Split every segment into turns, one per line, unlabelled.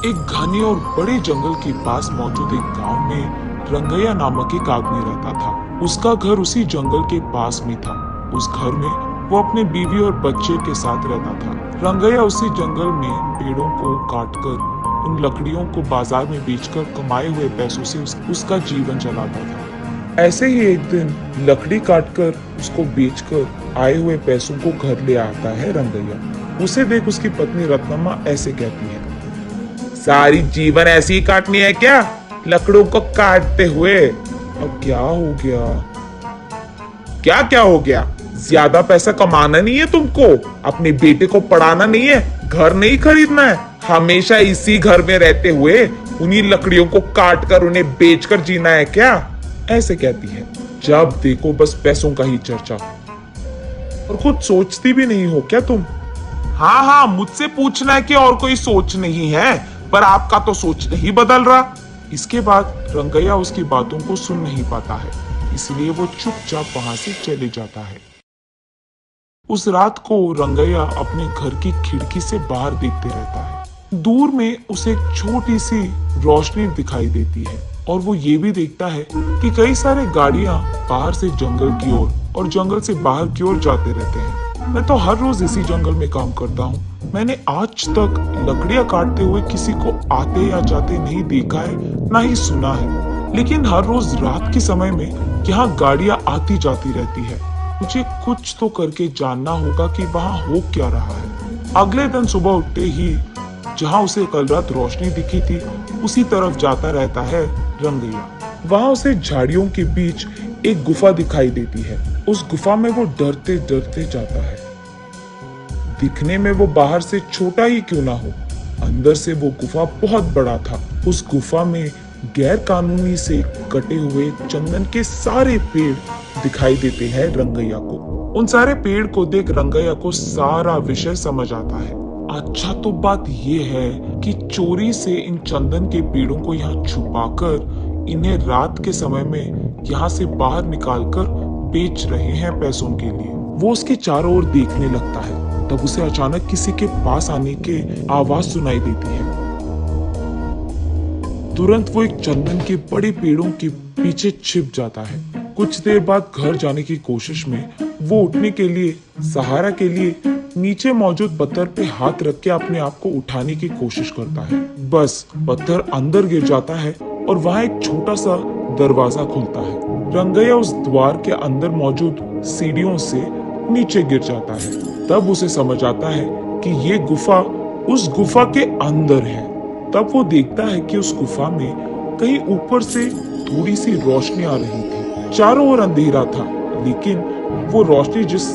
एक घने और बड़े जंगल के पास मौजूद एक गांव में रंगैया नामक एक आदमी रहता था। उसका घर उसी जंगल के पास में था। उस घर में वो अपने बीवी और बच्चे के साथ रहता था। रंगैया उसी जंगल में पेड़ों को काटकर उन लकड़ियों को बाजार में बेचकर कमाए हुए पैसों से उसका जीवन चलाता था। ऐसे ही एक दिन लकड़ी काटकर उसको बेचकर आए हुए पैसों को घर ले आता है रंगैया। उसे देख उसकी पत्नी रत्नम्मा ऐसे कहती है, सारी जीवन ऐसी ही काटनी है क्या, लकड़ों को काटते हुए? अब क्या हो गया? क्या क्या हो गया? ज्यादा पैसा कमाना नहीं है तुमको? अपने बेटे को पढ़ाना नहीं है? घर नहीं खरीदना है? हमेशा इसी घर में रहते हुए उन्हीं लकड़ियों को काट कर उन्हें बेचकर जीना है क्या? ऐसे कहती है। जब देखो बस पैसों का ही चर्चा, और खुद सोचती भी नहीं हो क्या तुम? हाँ हाँ, मुझसे पूछना है कि और कोई सोच नहीं है, पर आपका तो सोच नहीं बदल रहा। इसके बाद रंगैया उसकी बातों को सुन नहीं पाता है, इसलिए वो चुपचाप वहां से चले जाता है। उस रात को रंगैया अपने घर की खिड़की से बाहर देखते रहता है। दूर में उसे एक छोटी सी रोशनी दिखाई देती है और वो ये भी देखता है कि कई सारे गाड़ियां बाहर से जंगल की ओर और जंगल से बाहर की ओर जाते रहते हैं। मैं तो हर रोज इसी जंगल में काम करता हूँ। मैंने आज तक लकड़ियां काटते हुए किसी को आते या जाते नहीं देखा है, ना ही सुना है। लेकिन हर रोज रात के समय में यहाँ गाड़ियां आती जाती रहती है। मुझे कुछ तो करके जानना होगा कि वहाँ हो क्या रहा है। अगले दिन सुबह उठते ही जहाँ उसे कल रात रोशनी दिखी थी, उसी तरफ जाता रहता है रंगैया। वहाँ उसे झाड़ियों के बीच एक गुफा दिखाई देती है। उस गुफा में वो डरते डरते जाता है। दिखने में वो बाहर से छोटा ही क्यों ना हो, अंदर से वो गुफा बहुत बड़ा था। उस गुफा में गैर कानूनी से कटे हुए चंदन के सारे पेड़ दिखाई देते हैं रंगैया को। उन सारे पेड़ को देख रंगैया को सारा विषय समझ आता है। अच्छा, तो बात ये है कि चोरी से इन चंदन के पेड़ों को यहाँ छुपाकर इन्हें रात के समय में यहाँ से बाहर निकालकर बेच रहे हैं पैसों के लिए। वो उसके चारों ओर देखने लगता है, तब उसे अचानक किसी के पास आने के आवाज सुनाई देती है। तुरंत वो एक चंदन के बड़े पेड़ों के पीछे छिप जाता है। कुछ देर बाद घर जाने की कोशिश में वो उठने के लिए सहारा के लिए नीचे मौजूद पत्थर पे हाथ रख के अपने आप को उठाने की कोशिश करता है। बस पत्थर अंदर गिर जाता है और वहां एक छोटा सा दरवाजा खुलता है। रंगैया उस द्वार के अंदर मौजूद सीढ़ियों से नीचे गिर जाता है। तब उसे समझ आता है कि ये गुफा उस गुफा के अंदर है। तब वो देखता है कि उस गुफा में कहीं ऊपर से थोड़ी सी रोशनी आ रही थी। चारों ओर अंधेरा था, लेकिन वो रोशनी जिस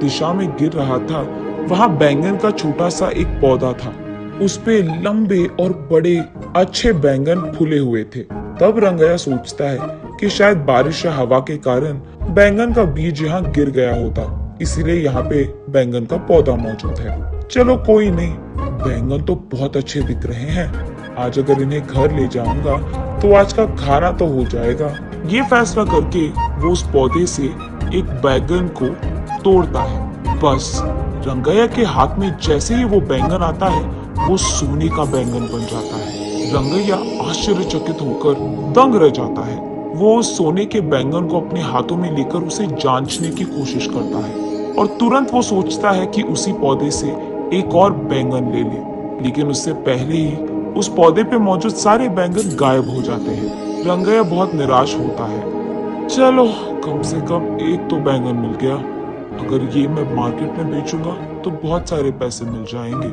दिशा में गिर रहा था वहां बैंगन का छोटा सा एक पौधा था। उस पे लंबे और बड़े अच्छे बैंगन फूले हुए थे। तब रंगैया सोचता है कि शायद बारिश या हवा के कारण बैंगन का बीज यहाँ गिर गया होता, इसीलिए यहाँ पे बैंगन का पौधा मौजूद है। चलो कोई नहीं, बैंगन तो बहुत अच्छे दिख रहे हैं। आज अगर इन्हें घर ले जाऊंगा तो आज का खाना तो हो जाएगा। ये फैसला करके वो उस पौधे से एक बैंगन को तोड़ता है। बस रंगैया के हाथ में जैसे ही वो बैंगन आता है, वो सोने का बैंगन बन जाता है। रंगैया आश्चर्यचकित होकर दंग रह जाता है। वो उस सोने के बैंगन को अपने हाथों में लेकर उसे जांचने की कोशिश करता है और तुरंत वो सोचता है कि उसी पौधे से एक और बैंगन ले ले, लेकिन उससे पहले ही उस पौधे पे मौजूद सारे बैंगन गायब हो जाते हैं। रंगैया बहुत निराश होता है। चलो, कम से कम एक तो बैंगन मिल गया। अगर ये मैं मार्केट में बेचूंगा तो बहुत सारे पैसे मिल जाएंगे।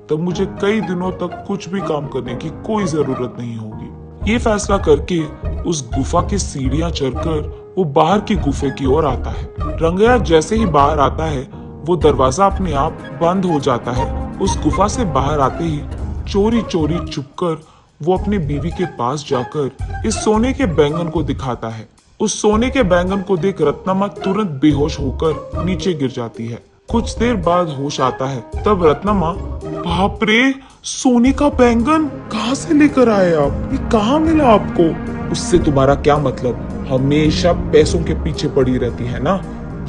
तब मुझे कई दिनों तक कुछ भी काम करने की कोई जरूरत नहीं होगी। ये फैसला करके उस गुफा की सीढ़ियां चढ़कर वो बाहर की गुफे की ओर आता है। रंगैया जैसे ही बाहर आता है, वो दरवाजा अपने आप बंद हो जाता है। उस गुफा से बाहर आते ही चोरी चोरी छुपकर वो अपनी बीवी के पास जाकर इस सोने के बैंगन को दिखाता है। उस सोने के बैंगन को देख रत्नम्मा तुरंत बेहोश होकर नीचे गिर जाती है। कुछ देर बाद होश आता है। तब रत्नम्मा, बाप रे, सोने का बैंगन कहाँ से लेकर आए आप? ये कहाँ मिला आपको? उससे तुम्हारा क्या मतलब? हमेशा पैसों के पीछे पड़ी रहती है ना।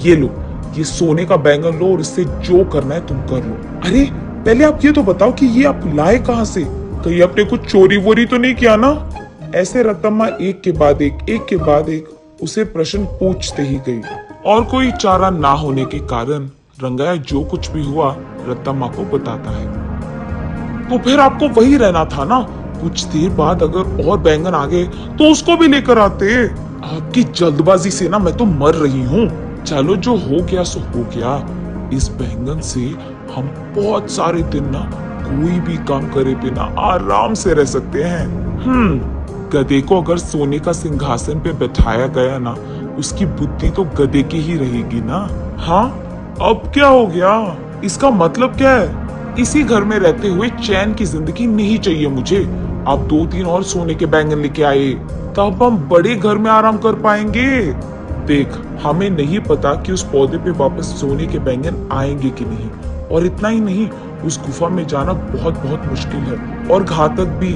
ये लो, ये सोने का बैंगन लो और इससे जो करना है तुम कर लो। अरे पहले आप ये तो बताओ कि ये आप लाए कहाँ से? कहीं अपने कुछ चोरी वोरी तो नहीं किया ना? ऐसे रतम्मा एक के बाद एक उसे प्रश्न पूछते ही गई और कोई चारा ना होने के कारण रंगैया जो कुछ भी हुआ रतम्मा को बताता है। तो फिर आपको वही रहना था ना, कुछ देर बाद अगर और बैंगन आ गए तो उसको भी लेकर आते। आपकी जल्दबाजी से ना मैं तो मर रही हूँ। चलो जो हो गया सो हो गया, इस बैंगन से हम बहुत सारे दिन ना कोई भी काम करे बिना आराम से रह सकते हैं। गधे को अगर सोने का सिंहासन पे बैठाया गया ना, उसकी बुद्धि तो गधे की ही रहेगी ना। हाँ, अब क्या हो गया? इसका मतलब क्या है? इसी घर में रहते हुए चैन की जिंदगी नहीं चाहिए मुझे। आप 2-3 और सोने के बैंगन लेके आए, तब हम बड़े घर में आराम कर पाएंगे। देख, हमें नहीं पता कि उस पौधे पे वापस सोने के बैंगन आएंगे कि नहीं, और इतना ही नहीं, उस गुफा में जाना बहुत बहुत मुश्किल है और घातक भी।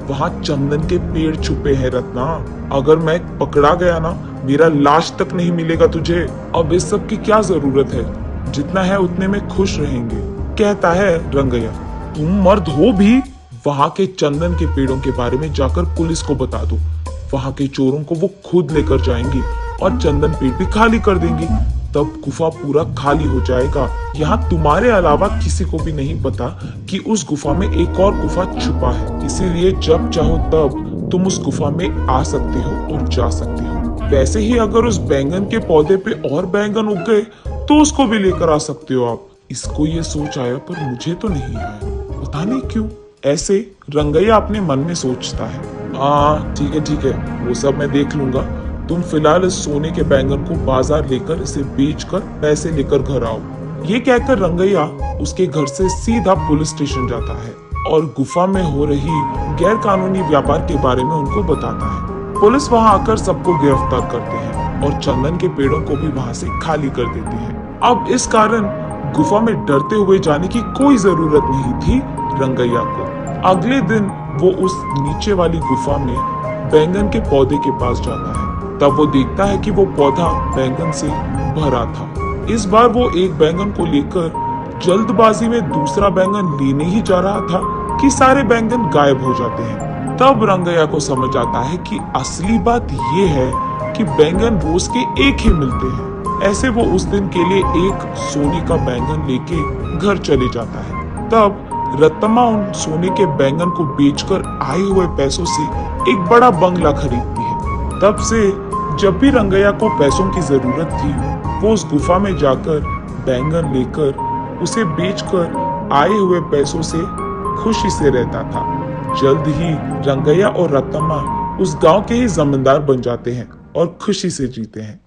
वहाँ चंदन के पेड़ छुपे हैं रत्ना। अगर मैं पकड़ा गया ना, मेरा लाश तक नहीं मिलेगा तुझे। अब इस सब की क्या जरूरत है? जितना है उतने में खुश रहेंगे, कहता है रंगैया। तुम मर्द हो भी? वहाँ के चंदन के पेड़ों के बारे में जाकर पुलिस को बता दो। वहाँ के चोरों को वो खुद लेकर जाएंगी और चंदन पेड़ भी खाली कर देंगी। तब गुफा पूरा खाली हो जाएगा। यहाँ तुम्हारे अलावा किसी को भी नहीं पता कि उस गुफा में एक और गुफा छुपा है। इसीलिए जब चाहो तब तुम उस गुफा में आ सकते हो और जा सकते हो। वैसे ही अगर उस बैंगन के पौधे पे और बैंगन उग गए तो उसको भी लेकर आ सकते हो आप। इसको ये सोच आया, पर मुझे तो नहीं आया, पता नहीं क्यों। ऐसे रंगैया अपने मन में सोचता है। ठीक है, वो सब मैं देख लूंगा। तुम फिलहाल इस सोने के बैंगन को बाजार लेकर इसे बेचकर पैसे लेकर घर आओ। ये कहकर रंगैया उसके घर से सीधा पुलिस स्टेशन जाता है और गुफा में हो रही गैर कानूनी व्यापार के बारे में उनको बताता है। पुलिस वहां आकर सबको गिरफ्तार करते हैं और चंदन के पेड़ों को भी वहां से खाली कर देते हैं। अब इस कारण गुफा में डरते हुए जाने की कोई जरूरत नहीं थी रंगैया को। अगले दिन वो उस नीचे वाली गुफा में बैंगन के पौधे के पास जाता है। तब वो देखता है कि वो पौधा बैंगन से भरा था। इस बार वो एक बैंगन को लेकर जल्दबाजी में दूसरा बैंगन लेने ही जा रहा था कि सारे बैंगन गायब हो जाते हैं। तब रंगैया को समझ आता है कि असली बात ये है कि बैंगन रोज के एक ही मिलते हैं। ऐसे वो उस दिन के लिए एक सोने का बैंगन लेके घर चले जाता है। तब रतम्मा उन सोने के बैंगन को बेचकर आए हुए पैसों से एक बड़ा बंगला खरीदती है। तब से जब भी रंगैया को पैसों की जरूरत थी, वो उस गुफा में जाकर बैंगन लेकर उसे बेचकर आए हुए पैसों से खुशी से रहता था। जल्द ही रंगैया और रतम्मा उस गांव के ही जमींदार बन जाते हैं और खुशी से जीते हैं।